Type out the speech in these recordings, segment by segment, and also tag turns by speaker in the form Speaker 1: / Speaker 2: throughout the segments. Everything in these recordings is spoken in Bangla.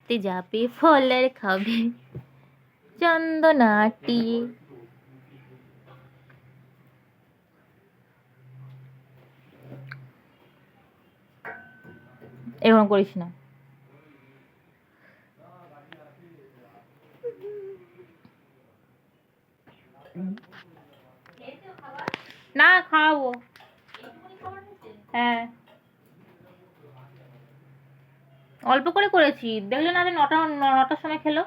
Speaker 1: ঘুরতে যাবে ফলের খাবে চন্দনাটি। এরকম করিস না। না খাওয়াবো। হ্যাঁ অল্প করে করেছি, দেখলে না যে নটার সময় খেলো।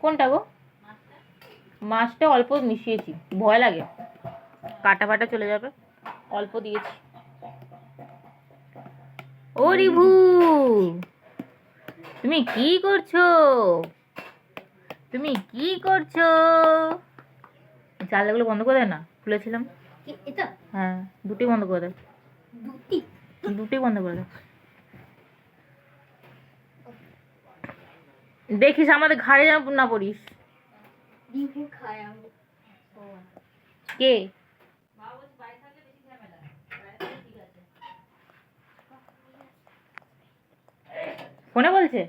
Speaker 1: কোনটা গো? মাছটা অল্প মিশিয়েছি, ভয় লাগে কাটা ফাটা চলে যাবে, অল্প দিয়েছি। ও রিভু, তুমি কি করছো? তুমি কি করছো? জানলাগুলো বন্ধ করে দেয় না, খুলেছিলাম। হ্যাঁ দুটি বন্ধ করে দেয়, দুটি বন্ধ করে দেয়। দেখিস আমাদের ঘাড়ে যেন না পড়িস। কে? ফোনে বলছে?